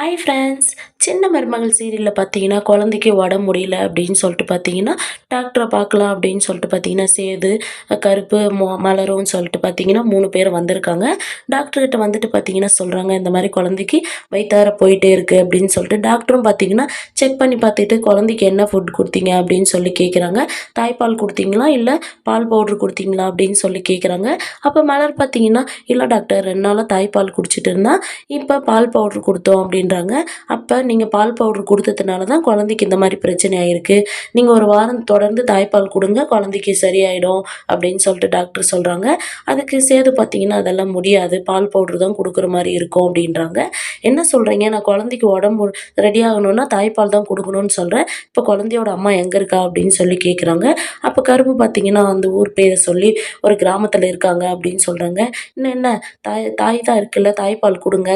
Hi friends. சின்ன மருமகள் சீரியலில் பார்த்தீங்கன்னா குழந்தைக்கு உடம்பு முடியல அப்படின்னு சொல்லிட்டு பார்த்தீங்கன்னா டாக்டரை பார்க்கலாம் அப்படின்னு சொல்லிட்டு பார்த்தீங்கன்னா சேது, கருப்பு, மலரும்னு சொல்லிட்டு பார்த்தீங்கன்னா 3 பேர் வந்திருக்காங்க. டாக்டர்கிட்ட வந்துட்டு பார்த்தீங்கன்னா சொல்கிறாங்க, இந்த மாதிரி குழந்தைக்கு வயித்தார போயிட்டே இருக்குது அப்படின்னு சொல்லிட்டு. டாக்டரும் பார்த்தீங்கன்னா செக் பண்ணி பார்த்துட்டு குழந்தைக்கு என்ன ஃபுட் கொடுத்தீங்க அப்படின்னு சொல்லி கேட்குறாங்க. தாய்ப்பால் கொடுத்தீங்களா இல்லை பால் பவுட்ரு கொடுத்தீங்களா அப்படின்னு சொல்லி கேட்குறாங்க. அப்போ மலர் பார்த்தீங்கன்னா, இல்லை டாக்டர் 2 நாளாக தாய்ப்பால் குடிச்சிட்டு இருந்தா, இப்போ பால் பவுட்ரு கொடுத்தோம் அப்படின்றாங்க. அப்போ நீங்கள் பால் பவுட்ரு கொடுத்ததுனால தான் குழந்தைக்கு இந்த மாதிரி பிரச்சனை ஆயிருக்கு. நீங்கள் ஒரு வாரம் தொடர்ந்து தாய்ப்பால் கொடுங்க, குழந்தைக்கு சரியாயிடும் அப்படின்னு சொல்லிட்டு டாக்டர் சொல்கிறாங்க. அதுக்கு சேது பார்த்தீங்கன்னா, அதெல்லாம் முடியாது, பால் பவுட்ரு தான் கொடுக்குற மாதிரி இருக்கும் அப்படின்றாங்க. என்ன சொல்கிறீங்க? நான் குழந்தைக்கு உடம்பு ரெடி ஆகணும்னா தாய்ப்பால் தான் கொடுக்கணும்னு சொல்கிறேன். இப்போ குழந்தையோட அம்மா எங்கே இருக்கா அப்படின்னு சொல்லி கேட்குறாங்க. அப்போ கருப்பு பார்த்தீங்கன்னா அந்த ஊர் பேரை சொல்லி ஒரு கிராமத்தில் இருக்காங்க அப்படின்னு சொல்கிறாங்க. இன்னும் என்ன, தாய் தாய் தான் இருக்குல்ல, தாய்ப்பால் கொடுங்க.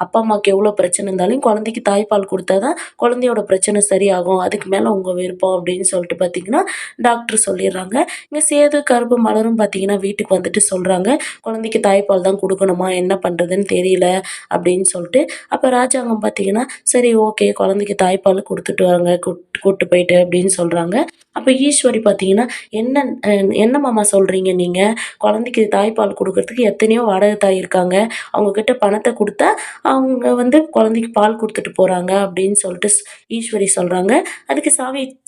அப்பா அம்மாவுக்கு எவ்வளோ பிரச்சனை இருந்தாலும் குழந்தைக்கு தாய்ப்பால் கொடுத்தா தான் குழந்தையோட பிரச்சனை சரியாகும். அதுக்கு மேலே உங்கள் விருப்பம் அப்படின்னு சொல்லிட்டு பார்த்தீங்கன்னா டாக்டர் சொல்லிடுறாங்க. இங்கே சேது, கருப்பு, மலரும் பார்த்தீங்கன்னா வீட்டுக்கு வந்துட்டு சொல்கிறாங்க, குழந்தைக்கு தாய்ப்பால் தான் கொடுக்கணுமா, என்ன பண்ணுறதுன்னு தெரியல அப்படின்னு சொல்லிட்டு. அப்போ ராஜாங்கம் பார்த்தீங்கன்னா சரி ஓகே, குழந்தைக்கு தாய்ப்பால் கொடுத்துட்டு வாங்க, கூட்டு போயிட்டு அப்படின்னு சொல்கிறாங்க. அப்போ ஈஸ்வரி பார்த்தீங்கன்னா, என்ன என்ன மாமா சொல்கிறீங்க நீங்கள்? குழந்தைக்கு தாய்ப்பால் கொடுக்கறதுக்கு எத்தனையோ வாடகை தாய் இருக்காங்க, அவங்கக்கிட்ட பணத்தை கொடுத்தா அவங்க வந்து குழந்தைக்கு பால் கொடுத்துட்டு போகிறாங்க அப்படின்னு சொல்லிட்டு ஈஸ்வரி சொல்கிறாங்க. அதுக்கு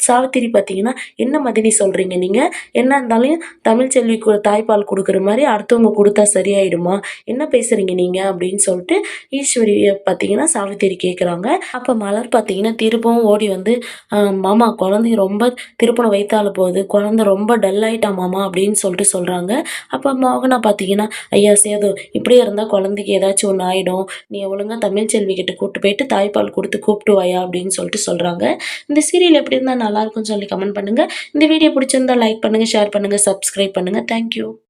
சாவித்திரி பார்த்தீங்கன்னா, என்ன மதினி சொல்கிறீங்க நீங்கள்? என்ன இருந்தாலும் தமிழ்ச்செல்விக்கு தாய்ப்பால் கொடுக்குற மாதிரி அடுத்தவங்க கொடுத்தா சரியாயிடுமா? என்ன பேசுகிறீங்க நீங்கள் அப்படின்னு சொல்லிட்டு ஈஸ்வரியை பார்த்தீங்கன்னா சாவித்திரி கேட்குறாங்க. அப்போ மலர் பார்த்தீங்கன்னா திரும்பவும் ஓடி வந்து, மாமா குழந்தை ரொம்ப திருப்பணம் வைத்தால போகுது, குழந்தை ரொம்ப டல் ஆயிட்டா மாமா அப்படின்னு சொல்லிட்டு சொல்கிறாங்க. அப்போ மோகனா பார்த்தீங்கன்னா, ஐயா சேது, இப்படியே இருந்தால் குழந்தைக்கு ஏதாச்சும் ஒன்று ஆகிடும், நீ ஒழுங்கா தமிழ்ச்செல்வி கிட்ட கூப்பிட்டு போயிட்டு தாய்ப்பால் கொடுத்து கூப்பிட்டு வாயா அப்படின்னு சொல்லிட்டு சொல்கிறாங்க. இந்த சீரியல் எப்படி இருந்தால் நல்லாயிருக்கும்னு சொல்லி கமெண்ட் பண்ணுங்கள். இந்த வீடியோ பிடிச்சிருந்தா லைக் பண்ணுங்கள், ஷேர் பண்ணுங்கள், சப்ஸ்கிரைப் பண்ணுங்கள். தேங்க்யூ.